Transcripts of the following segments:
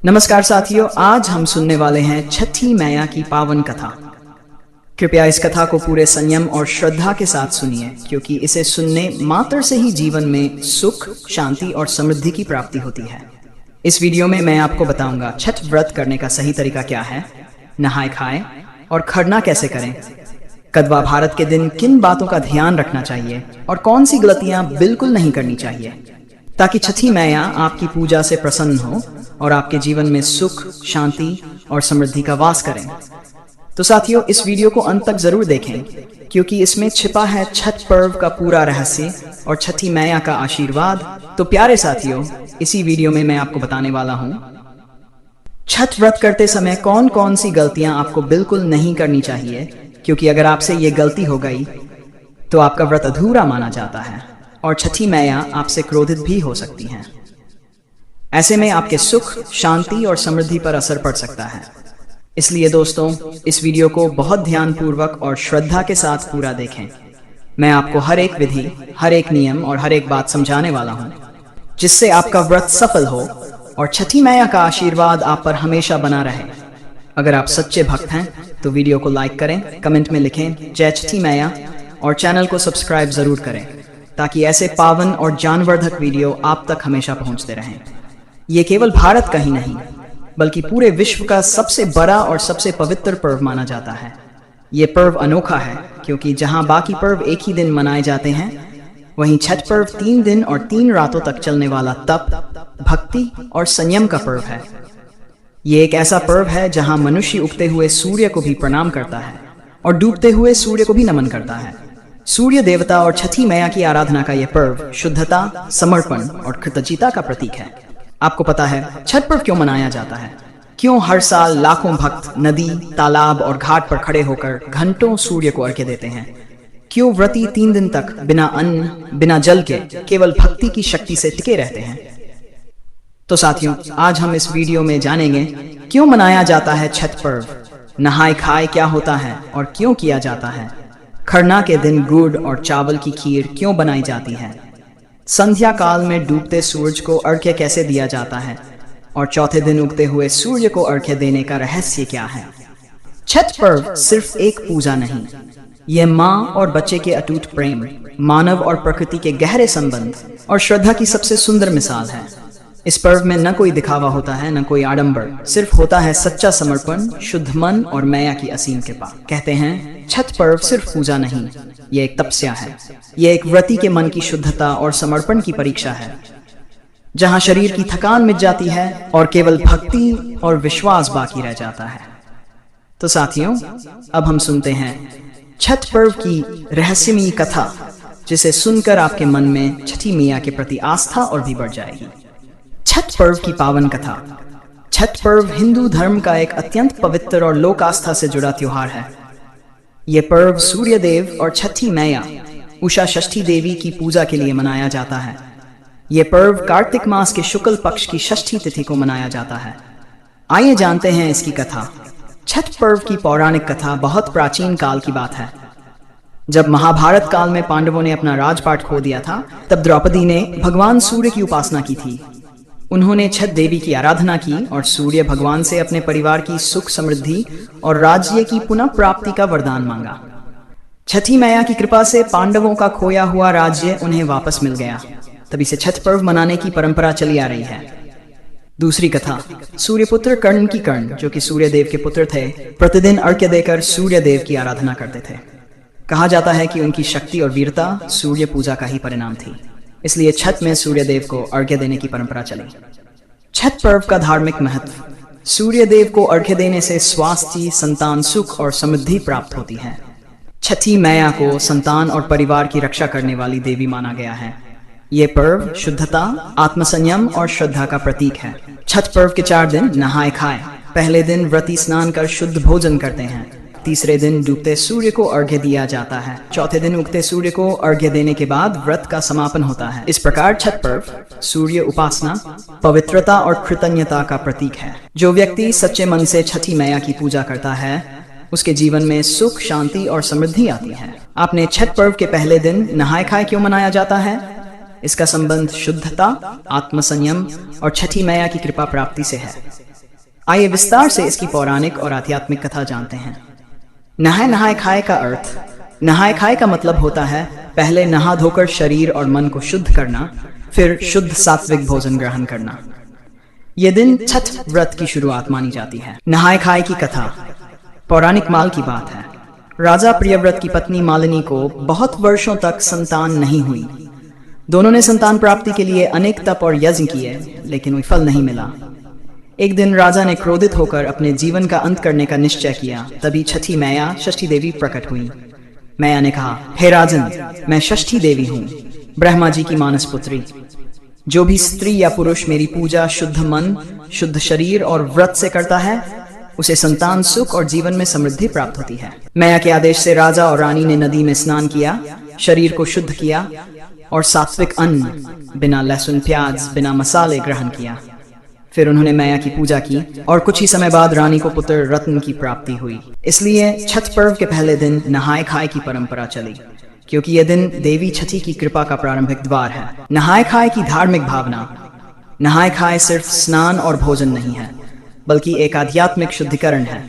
नमस्कार साथियों, आज हम सुनने वाले हैं छठी मैया की पावन कथा। कृपया इस कथा को पूरे संयम और श्रद्धा के साथ सुनिए, क्योंकि इसे सुनने मात्र से ही जीवन में सुख, शांति और समृद्धि की प्राप्ति होती है। इस वीडियो में मैं आपको बताऊंगा छठ व्रत करने का सही तरीका क्या है, नहाए खाए और खरना कैसे करें, कदवा भारत के दिन किन बातों का ध्यान रखना चाहिए और कौन सी गलतियां बिल्कुल नहीं करनी चाहिए, ताकि छठी मैया आपकी पूजा से प्रसन्न हो और आपके जीवन में सुख, शांति और समृद्धि का वास करें। तो साथियों, इस वीडियो को अंत तक जरूर देखें, क्योंकि इसमें छिपा है छठ पर्व का पूरा रहस्य और छठी मैया का आशीर्वाद। तो प्यारे साथियों, इसी वीडियो में मैं आपको बताने वाला हूँ छठ व्रत करते समय कौन कौन सी गलतियां आपको बिल्कुल नहीं करनी चाहिए, क्योंकि अगर आपसे ये गलती हो गई तो आपका व्रत अधूरा माना जाता है और छठी मैया आपसे क्रोधित भी हो सकती हैं। ऐसे में आपके सुख, शांति और समृद्धि पर असर पड़ सकता है। इसलिए दोस्तों, इस वीडियो को बहुत ध्यानपूर्वक और श्रद्धा के साथ पूरा देखें। मैं आपको हर एक विधि, हर एक नियम और हर एक बात समझाने वाला हूँ, जिससे आपका व्रत सफल हो और छठी मैया का आशीर्वाद आप पर हमेशा बना रहे। अगर आप सच्चे भक्त हैं तो वीडियो को लाइक करें, कमेंट में लिखें जय छठी मैया और चैनल को सब्सक्राइब जरूर करें, ताकि ऐसे पावन और ज्ञानवर्धक वीडियो आप तक हमेशा पहुंचते रहें। ये केवल भारत का ही नहीं, बल्कि पूरे विश्व का सबसे बड़ा और सबसे पवित्र पर्व माना जाता है। ये पर्व अनोखा है, क्योंकि जहां बाकी पर्व एक ही दिन मनाए जाते हैं, वहीं छठ पर्व 3 दिन और 3 रातों तक चलने वाला तप, भक्ति और संयम का पर्व है। ये एक ऐसा पर्व है जहां मनुष्य उगते हुए सूर्य को भी प्रणाम करता है और डूबते हुए सूर्य को भी नमन करता है। सूर्य देवता और छठी मैया की आराधना का यह पर्व शुद्धता, समर्पण और कृतज्ञता का प्रतीक है। आपको पता है छठ पर्व क्यों मनाया जाता है? क्यों हर साल लाखों भक्त नदी, तालाब और घाट पर खड़े होकर घंटों सूर्य को अर्घ्य देते हैं? क्यों व्रती 3 दिन तक बिना अन्न, बिना जल के केवल भक्ति की शक्ति से टिके रहते हैं? तो साथियों, आज हम इस वीडियो में जानेंगे क्यों मनाया जाता है छठ पर्व, नहाए खाए क्या होता है और क्यों किया जाता है, खरना के दिन गुड़ और चावल की खीर क्यों बनाई जाती है, संध्या काल में डूबते सूरज को अर्घ्य कैसे दिया जाता है और चौथे दिन उगते हुए सूर्य को अर्घ्य देने का रहस्य क्या है। छठ पर्व सिर्फ एक पूजा नहीं, यह माँ और बच्चे के अटूट प्रेम, मानव और प्रकृति के गहरे संबंध और श्रद्धा की सबसे सुंदर मिसाल है। इस पर्व में न कोई दिखावा होता है, न कोई आडंबर, सिर्फ होता है सच्चा समर्पण, शुद्ध मन और मैया की असीम कृपा। कहते हैं छठ पर्व सिर्फ पूजा नहीं, यह एक तपस्या है। यह एक व्रती के मन की शुद्धता और समर्पण की परीक्षा है, जहां शरीर की थकान मिट जाती है और केवल भक्ति और विश्वास बाकी रह जाता है। तो साथियों, अब हम सुनते हैं छठ पर्व की रहस्यमयी कथा, जिसे सुनकर आपके मन में छठी मैया के प्रति आस्था और भी बढ़ जाएगी। छठ पर्व की पावन कथा। छठ पर्व हिंदू धर्म का एक अत्यंत पवित्र और लोक आस्था से जुड़ा त्योहार है। यह पर्व सूर्य देव और छठी मैया उषा षष्ठी देवी की पूजा के लिए मनाया जाता है। यह पर्व कार्तिक मास के शुक्ल पक्ष की षष्ठी तिथि को मनाया जाता है। आइए जानते हैं इसकी कथा। छठ पर्व की पौराणिक कथा बहुत प्राचीन काल की बात है। जब महाभारत काल में पांडवों ने अपना राजपाट खो दिया था, तब द्रौपदी ने भगवान सूर्य की उपासना की थी। उन्होंने छठ देवी की आराधना की और सूर्य भगवान से अपने परिवार की सुख, समृद्धि और राज्य की पुनः प्राप्ति का वरदान मांगा। छठी मैया की कृपा से पांडवों का खोया हुआ राज्य उन्हें वापस मिल गया। तभी से छठ पर्व मनाने की परंपरा चली आ रही है। दूसरी कथा, सूर्यपुत्र कर्ण की। कर्ण, जो कि सूर्य देव के पुत्र थे, प्रतिदिन अर्घ्य देकर सूर्य देव की आराधना करते थे। कहा जाता है कि उनकी शक्ति और वीरता सूर्य पूजा का ही परिणाम थी, इसलिए छठ में सूर्य देव को अर्घ्य देने की परंपरा चली। छठ पर्व का धार्मिक महत्व। सूर्य देव को अर्घ्य देने से स्वास्थ्य, संतान सुख और समृद्धि प्राप्त होती है। छठी मैया को संतान और परिवार की रक्षा करने वाली देवी माना गया है। ये पर्व शुद्धता, आत्मसंयम और श्रद्धा का प्रतीक है। छठ पर्व के 4 दिन नहाए खाए। पहले दिन व्रती स्नान कर शुद्ध भोजन करते हैं। तीसरे दिन डूबते सूर्य को अर्घ्य दिया जाता है। चौथे दिन उगते सूर्य को अर्घ्य देने के बाद व्रत का समापन होता है। इस प्रकार छठ पर्व सूर्य उपासना, पवित्रता और कृतज्ञता का प्रतीक है। जो व्यक्ति सच्चे मन से छठी मैया की पूजा करता है, उसके जीवन में सुख, शांति और समृद्धि आती है। आपने छठ पर्व के पहले दिन नहाए खाए क्यों मनाया जाता है? इसका संबंध शुद्धता, आत्मसंयम और छठी मैया की कृपा प्राप्ति से है। आइए विस्तार से इसकी पौराणिक और आध्यात्मिक कथा जानते हैं। नहाय नहाय खाए का अर्थ। नहाय खाए का मतलब होता है पहले नहा धोकर शरीर और मन को शुद्ध करना, फिर शुद्ध सात्विक भोजन ग्रहण करना। यह दिन छठ व्रत की शुरुआत मानी जाती है। नहाय खाए की कथा पौराणिक माल की बात है। राजा प्रियव्रत की पत्नी मालिनी को बहुत वर्षों तक संतान नहीं हुई। दोनों ने संतान प्राप्ति के लिए अनेक तप और यज्ञ किए, लेकिन कोई फल नहीं मिला। एक दिन राजा ने क्रोधित होकर अपने जीवन का अंत करने का निश्चय किया। तभी छठी मैया षष्ठी देवी प्रकट हुई। मैया ने कहा, हे राजन, मैं षष्ठी देवी हूँ, ब्रह्मा जी की मानस पुत्री। जो भी स्त्री या पुरुष मेरी पूजा शुद्ध मन, शुद्ध शरीर और व्रत से करता है, उसे संतान सुख और जीवन में समृद्धि प्राप्त होती है। मैया के आदेश से राजा और रानी ने नदी में स्नान किया, शरीर को शुद्ध किया और सात्विक अन्न बिना लहसुन प्याज बिना मसाले ग्रहण किया। फिर उन्होंने मैया की पूजा की और कुछ ही समय बाद रानी को पुत्र रत्न की प्राप्ति हुई। इसलिए छठ पर्व के पहले दिन नहाय खाए की परंपरा चली, क्योंकि यह दिन देवी छठी की कृपा का प्रारंभिक द्वार है। नहाय खाए की धार्मिक भावना। नहाय खाए सिर्फ स्नान और भोजन नहीं है, बल्कि एक आध्यात्मिक शुद्धिकरण है।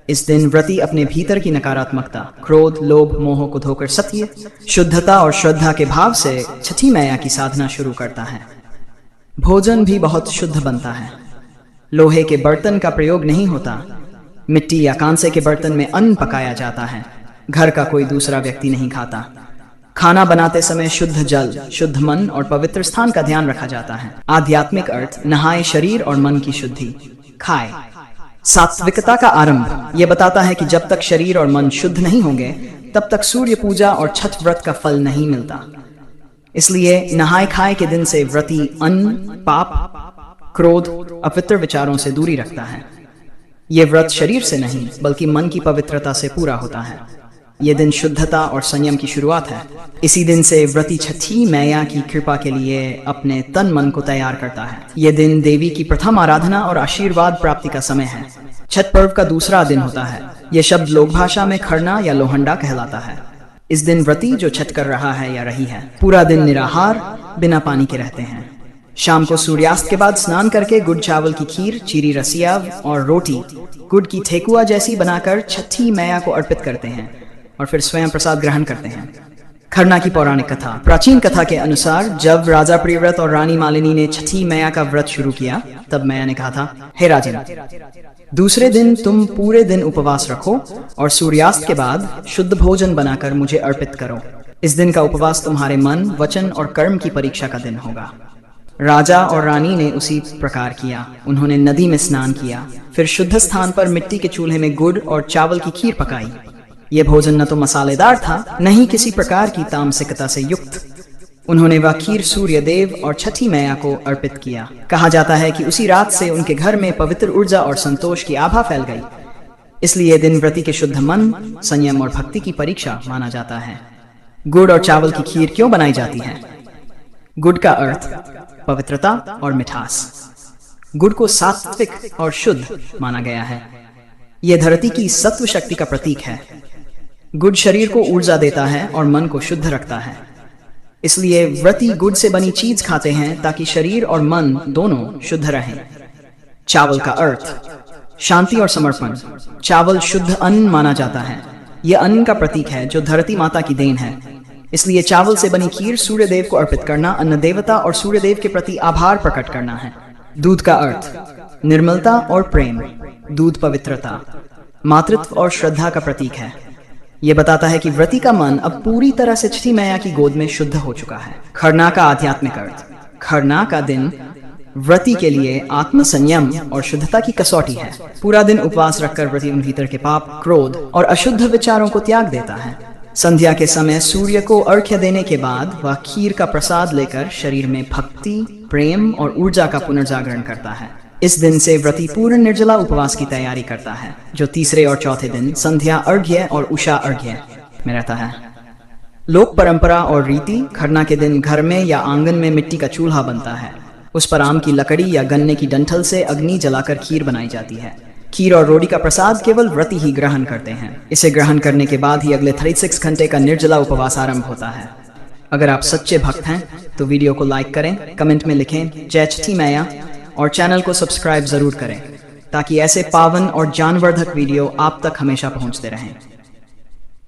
इस दिन व्रती अपने भीतर की नकारात्मकता, क्रोध, लोभ, मोह को धोकर सत्य, शुद्धता और श्रद्धा के भाव से छठी मैया की साधना शुरू करता है। भोजन भी बहुत शुद्ध बनता है। लोहे के बर्तन का प्रयोग नहीं होता। मिट्टी या कांसे के बर्तन में अन्न पकाया जाता है। घर का कोई दूसरा व्यक्ति नहीं खाता। खाना बनाते समय शुद्ध जल, शुद्ध मन और पवित्र स्थान का ध्यान रखा जाता है। आध्यात्मिक अर्थ। नहाए शरीर और मन की शुद्धि। खाए सात्विकता का आरंभ। यह बताता है कि जब तक शरीर और मन शुद्ध नहीं होंगे, तब तक सूर्य पूजा और छठ व्रत का फल नहीं मिलता। इसलिए नहाय खाए के दिन से व्रती अन्न, पाप, क्रोध, अपवित्र विचारों से दूरी रखता है। यह व्रत शरीर से नहीं, बल्कि मन की पवित्रता से पूरा होता है। यह दिन शुद्धता और संयम की शुरुआत है। इसी दिन से व्रती छठी मैया की कृपा के लिए अपने तन मन को तैयार करता है। यह दिन देवी की प्रथम आराधना और आशीर्वाद प्राप्ति का समय है। छठ पर्व का दूसरा दिन होता है। यह शब्द लोक भाषा में खरना या लोहंडा कहलाता है। इस दिन व्रती जो छठ कर रहा है या रही है, पूरा दिन निराहार बिना पानी के रहते हैं। शाम को सूर्यास्त के बाद स्नान करके गुड़ चावल की खीर, चीरी रसिया और रोटी गुड़ की ठेकुआ जैसी बनाकर छठी मैया को अर्पित करते हैं और फिर स्वयं प्रसाद ग्रहण करते हैं। खरना की पौराणिक कथा। प्राचीन कथा के अनुसार जब राजा प्रियव्रत और रानी मालिनी ने छठी मैया का व्रत शुरू किया, तब मैया ने कहा था, हे राजन, दूसरे दिन तुम पूरे दिन उपवास रखो और सूर्यास्त के बाद शुद्ध भोजन बनाकर मुझे अर्पित करो। इस दिन का उपवास तुम्हारे मन, वचन और कर्म की परीक्षा का दिन होगा। राजा और रानी ने उसी प्रकार किया। उन्होंने नदी में स्नान किया, फिर शुद्ध स्थान पर मिट्टी के चूल्हे में गुड़ और चावल की खीर पकाई। यह भोजन न तो मसालेदार था, न ही किसी प्रकार की तामसिकता से युक्त। उन्होंने वह खीर सूर्य देव और छठी मैया को अर्पित किया। कहा जाता है कि उसी रात से उनके घर में पवित्र ऊर्जा और संतोष की आभा फैल गई। इसलिए दिन व्रती के शुद्ध मन, संयम और भक्ति की परीक्षा माना जाता है। गुड़ और चावल की खीर क्यों बनाई जाती है? गुड़ का अर्थ पवित्रता और मिठास। गुड़ को सात्विक और शुद्ध माना गया है। यह धरती की सत्व शक्ति का प्रतीक है। गुड़ शरीर को ऊर्जा देता है और मन को शुद्ध रखता है। इसलिए व्रती गुड़ से बनी चीज खाते हैं ताकि शरीर और मन दोनों शुद्ध रहें। चावल का अर्थ शांति और समर्पण। चावल शुद्ध अन्न माना जाता है। यह अन्न का प्रतीक है जो धरती माता की देन है। इसलिए चावल से बनी खीर सूर्य देव को अर्पित करना अन्न देवता और सूर्य देव के प्रति आभार प्रकट करना है। दूध का अर्थ निर्मलता और प्रेम। दूध पवित्रता, मातृत्व और श्रद्धा का प्रतीक है। यह बताता है कि व्रती का मन अब पूरी तरह से छठी मैया की गोद में शुद्ध हो चुका है। खरना का आध्यात्मिक अर्थ। खरना का दिन व्रती के लिए आत्म संयम और शुद्धता की कसौटी है। पूरा दिन उपवास रखकर व्रती उन भीतर के पाप, क्रोध और अशुद्ध विचारों को त्याग देता है। संध्या के समय सूर्य को अर्घ्य देने के बाद वह खीर का प्रसाद लेकर शरीर में भक्ति, प्रेम और ऊर्जा का पुनर्जागरण करता है। इस दिन से व्रती पूर्ण निर्जला उपवास की तैयारी करता है, जो तीसरे और चौथे दिन संध्या अर्घ्य और उषा अर्घ्य में रहता है। लोक परंपरा और रीति। खरना के दिन घर में या आंगन में मिट्टी का चूल्हा बनता है। उस पर आम की लकड़ी या गन्ने की डंठल से अग्नि जलाकर खीर बनाई जाती है। खीर और रोटी का प्रसाद केवल व्रती ही ग्रहण करते हैं। इसे ग्रहण करने के बाद ही अगले 36 घंटे का निर्जला उपवास आरंभ होता है। अगर आप सच्चे भक्त हैं तो वीडियो को लाइक करें, कमेंट में लिखें जय छठी मैया और चैनल को सब्सक्राइब जरूर करें। ताकि ऐसे पावन और ज्ञानवर्धक वीडियो आप तक हमेशा पहुंचते रहें।